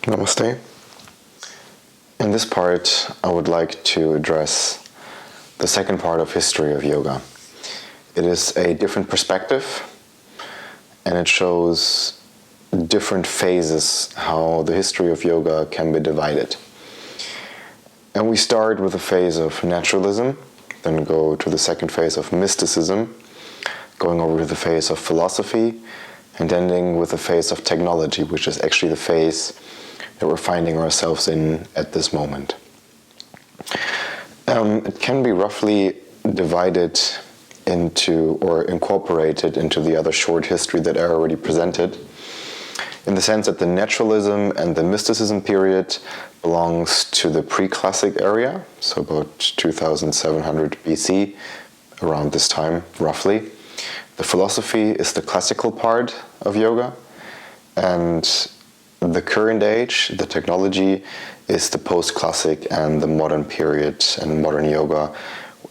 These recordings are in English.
Namaste. In this part, I would like to address the second part of history of yoga. It is a different perspective, and it shows different phases how the history of yoga can be divided. And we start with the phase of naturalism, then go to the second phase of mysticism, going over to the phase of philosophy, and ending with the phase of technology, which is actually the phase that we're finding ourselves in at this moment. It can be roughly divided into or incorporated into the other short history that I already presented, in the sense that the naturalism and the mysticism period belongs to the pre-classic area, so about 2700 BC, around this time roughly. The philosophy is the classical part of yoga, and the current age, the technology, is the post-classic and the modern period and modern yoga,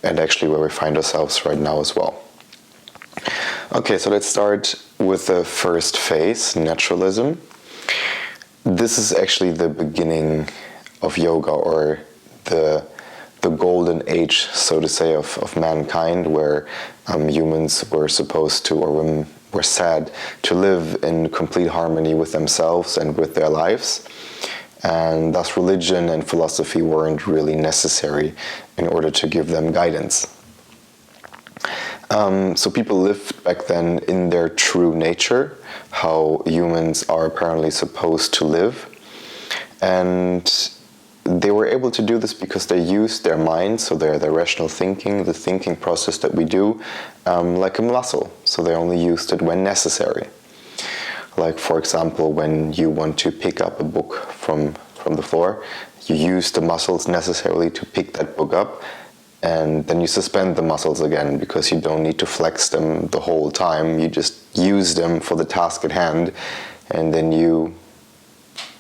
and actually where we find ourselves right now as well. Okay, so let's start with the first phase, naturalism. This is actually the beginning of yoga, or the golden age, so to say, of mankind, where humans were supposed to, or were said to live in complete harmony with themselves and with their lives. And thus religion and philosophy weren't really necessary in order to give them guidance. So people lived back then in their true nature, how humans are apparently supposed to live. And they were able to do this because they used their mind, so their rational thinking, the thinking process that we do, like a muscle. So they only used it when necessary. Like, for example, when you want to pick up a book from the floor, you use the muscles necessarily to pick that book up, and then you suspend the muscles again because you don't need to flex them the whole time. You just use them for the task at hand, and then you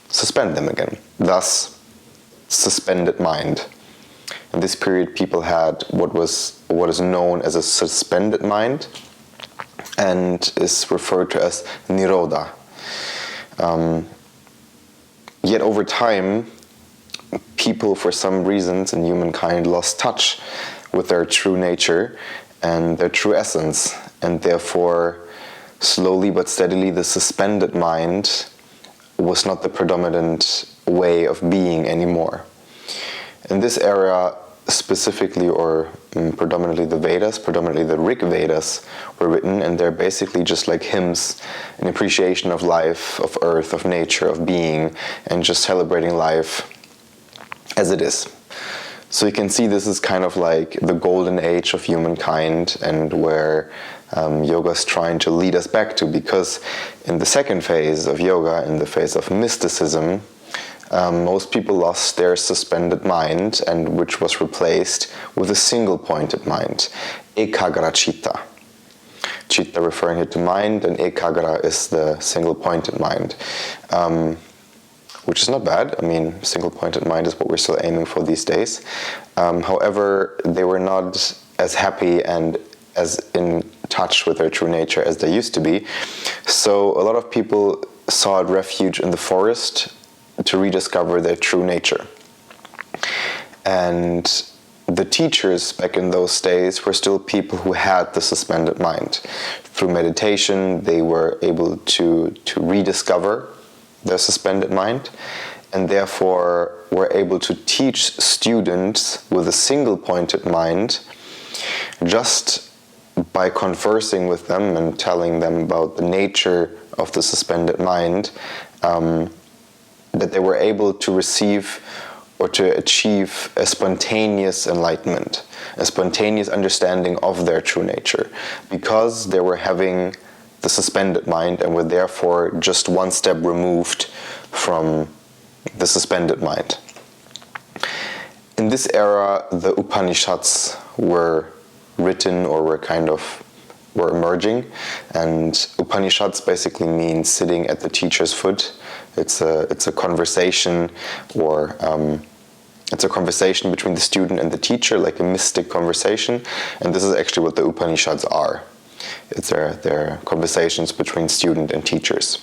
suspend them again. Thus, suspended mind. In this period, people had what is known as a suspended mind, and is referred to as nirodha. Yet over time, people, for some reasons in humankind, lost touch with their true nature and their true essence, and therefore, slowly but steadily, the suspended mind was not the predominant way of being anymore. In this era, specifically, or predominantly the Vedas, predominantly the Rig Vedas were written, and they're basically just like hymns, an appreciation of life, of earth, of nature, of being, and just celebrating life as it is. So you can see this is kind of like the golden age of humankind, and where yoga is trying to lead us back to, because in the second phase of yoga, in the phase of mysticism, most people lost their suspended mind, and which was replaced with a single-pointed mind, ekagra chitta. Chitta referring here to mind, and ekagra is the single-pointed mind, which is not bad. I mean, single-pointed mind is what we're still aiming for these days. However, they were not as happy and as in touch with their true nature as they used to be. So a lot of people sought refuge in the forest to rediscover their true nature. And the teachers back in those days were still people who had the suspended mind. Through meditation, they were able to rediscover their suspended mind, and therefore were able to teach students with a single-pointed mind, just by conversing with them and telling them about the nature of the suspended mind, that they were able to receive or to achieve a spontaneous enlightenment, a spontaneous understanding of their true nature, because they were having the suspended mind and were therefore just one step removed from the suspended mind. In this era, the Upanishads were written, or were emerging, and Upanishads basically means sitting at the teacher's foot. It's a conversation, or it's a conversation between the student and the teacher, like a mystic conversation, and this is actually what the Upanishads are. It's their conversations between student and teachers.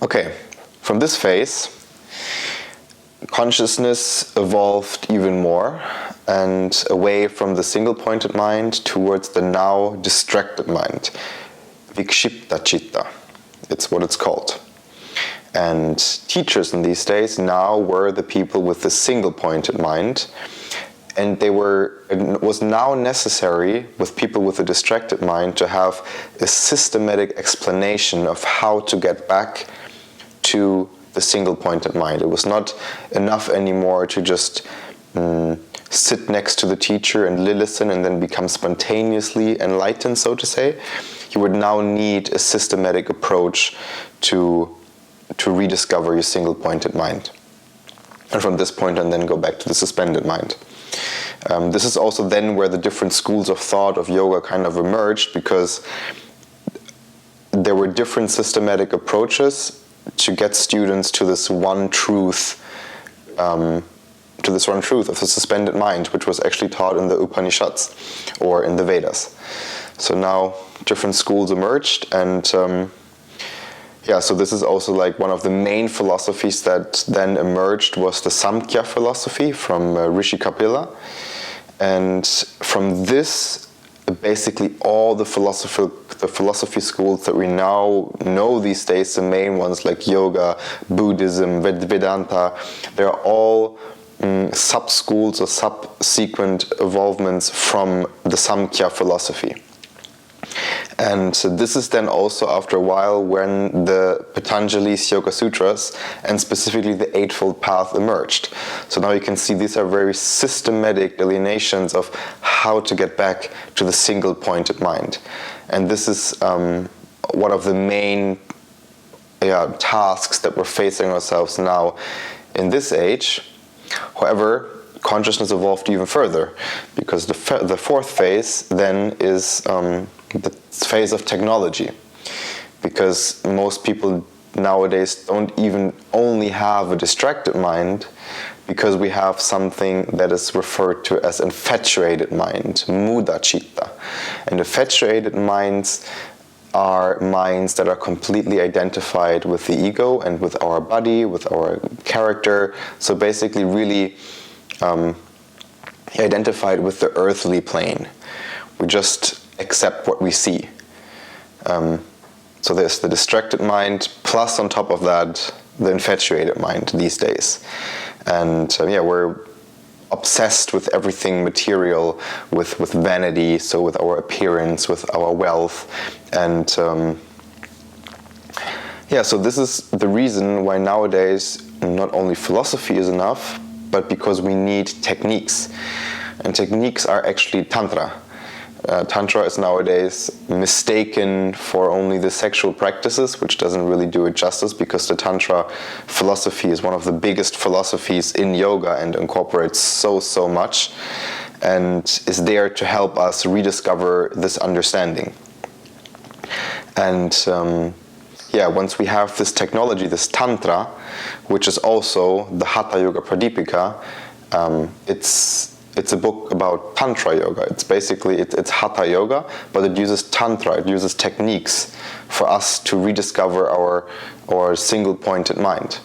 Okay, From this phase, consciousness evolved even more and away from the single-pointed mind towards the now distracted mind, vikshipta citta. It's what it's called. And teachers in these days now were the people with the single-pointed mind, and it was now necessary with people with a distracted mind to have a systematic explanation of how to get back to the single-pointed mind. It was not enough anymore to just sit next to the teacher and listen and then become spontaneously enlightened, so to say. You would now need a systematic approach to rediscover your single-pointed mind. And from this point on, then go back to the suspended mind. This is also then where the different schools of thought of yoga kind of emerged, because there were different systematic approaches to get students to this one truth, of the suspended mind, which was actually taught in the Upanishads or in the Vedas. So now different schools emerged, and so this is also like one of the main philosophies that then emerged was the Samkhya philosophy from Rishi Kapila. And from this, basically all the philosophy schools that we now know these days, the main ones like yoga, Buddhism, Vedanta, they're all sub-schools or subsequent evolvements from the Samkhya philosophy. And so this is then also after a while when the Patanjali's Yoga Sutras and specifically the Eightfold Path emerged. So now you can see these are very systematic delineations of how to get back to the single-pointed mind. And this is one of the main tasks that we're facing ourselves now in this age. However, consciousness evolved even further, because the fourth phase then is the phase of technology, because most people nowadays don't even only have a distracted mind, because we have something that is referred to as infatuated mind, muda citta. And infatuated minds are minds that are completely identified with the ego and with our body, with our character, so basically really identified with the earthly plane. We just accept what we see. So there's the distracted mind, plus on top of that, the infatuated mind these days. And we're obsessed with everything material, with vanity, so with our appearance, with our wealth. And so this is the reason why nowadays not only philosophy is enough, but because we need techniques. And techniques are actually tantra. Tantra is nowadays mistaken for only the sexual practices, which doesn't really do it justice, because the Tantra philosophy is one of the biggest philosophies in yoga and incorporates so much, and is there to help us rediscover this understanding. And once we have this technology, this Tantra, which is also the Hatha Yoga Pradipika, it's a book about Tantra yoga. It's basically, it's Hatha yoga, but it uses Tantra, it uses techniques for us to rediscover our single-pointed mind.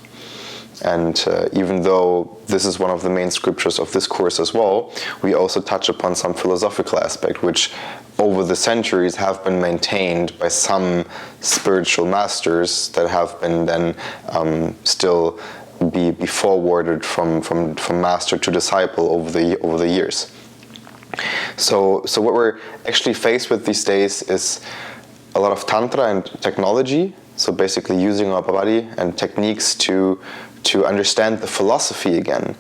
And even though this is one of the main scriptures of this course as well, we also touch upon some philosophical aspect, which over the centuries have been maintained by some spiritual masters that have been then still be forwarded from master to disciple over the years. So what we're actually faced with these days is a lot of tantra and technology. So basically using our body and techniques to understand the philosophy again,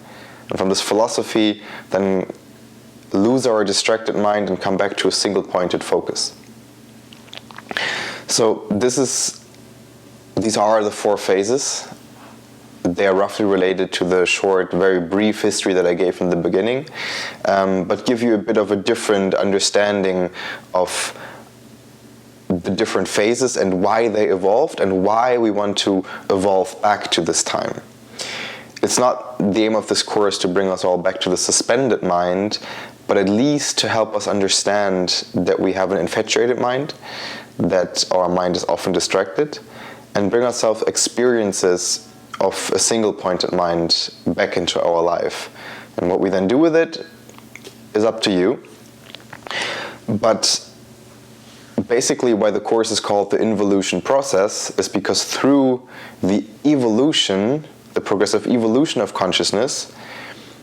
and from this philosophy then lose our distracted mind and come back to a single-pointed focus. So these are the four phases. They are roughly related to the short, very brief history that I gave in the beginning, but give you a bit of a different understanding of the different phases and why they evolved and why we want to evolve back to this time. It's not the aim of this course to bring us all back to the suspended mind, but at least to help us understand that we have an infatuated mind, that our mind is often distracted, and bring ourselves experiences of a single pointed mind back into our life. And what we then do with it is up to you. But basically why the course is called the involution process is because through the evolution, the progressive evolution of consciousness,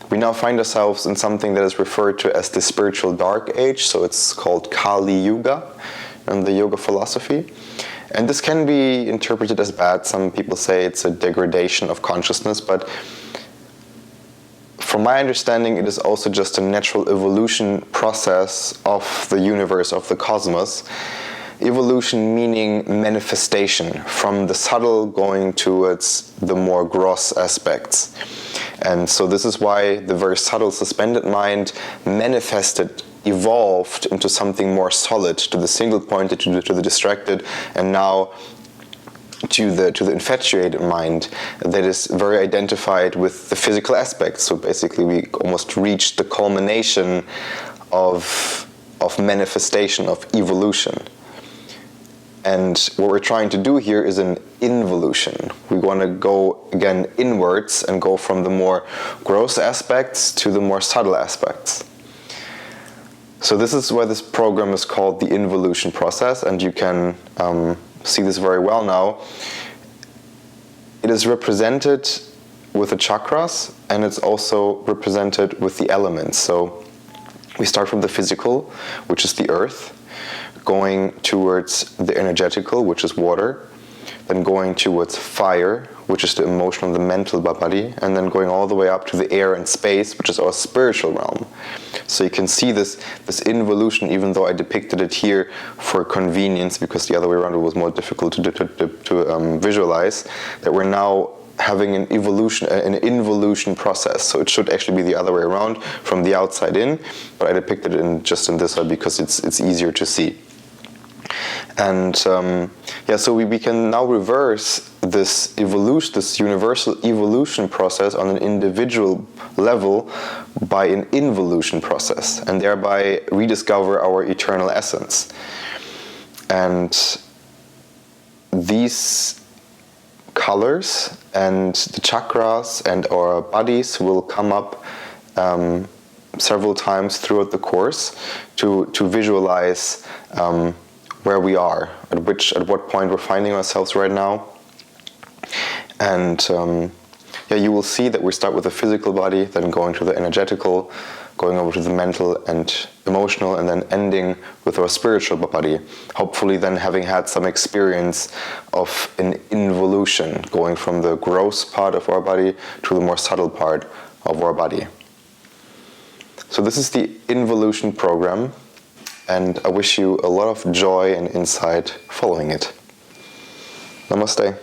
we now find ourselves in something that is referred to as the spiritual dark age. So it's called Kali Yuga in the yoga philosophy. And this can be interpreted as bad. Some people say it's a degradation of consciousness, but from my understanding, it is also just a natural evolution process of the universe, of the cosmos. Evolution meaning manifestation, from the subtle going towards the more gross aspects. And so this is why the very subtle suspended mind manifested, evolved into something more solid, to the single-pointed, to the distracted, and now to the infatuated mind that is very identified with the physical aspects. So basically we almost reached the culmination of manifestation, of evolution. And what we're trying to do here is an involution. We want to go again inwards and go from the more gross aspects to the more subtle aspects. So this is why this program is called the involution process, and you can see this very well now. It is represented with the chakras, and it's also represented with the elements. So we start from the physical, which is the earth, going towards the energetical, which is water, then going towards fire, which is the emotional, the mental body, and then going all the way up to the air and space, which is our spiritual realm. So you can see this involution, even though I depicted it here for convenience, because the other way around it was more difficult to visualize, that we're now having an involution process. So it should actually be the other way around, from the outside in, but I depicted it just in this way because it's easier to see. And so we can now reverse this evolution, this universal evolution process on an individual level by an involution process, and thereby rediscover our eternal essence. And these colors and the chakras and our bodies will come up several times throughout the course to visualize where we are, at what point we're finding ourselves right now. And you will see that we start with the physical body, then going to the energetical, going over to the mental and emotional, and then ending with our spiritual body. Hopefully then having had some experience of an involution, going from the gross part of our body to the more subtle part of our body. So this is the involution program, and I wish you a lot of joy and insight following it. Namaste.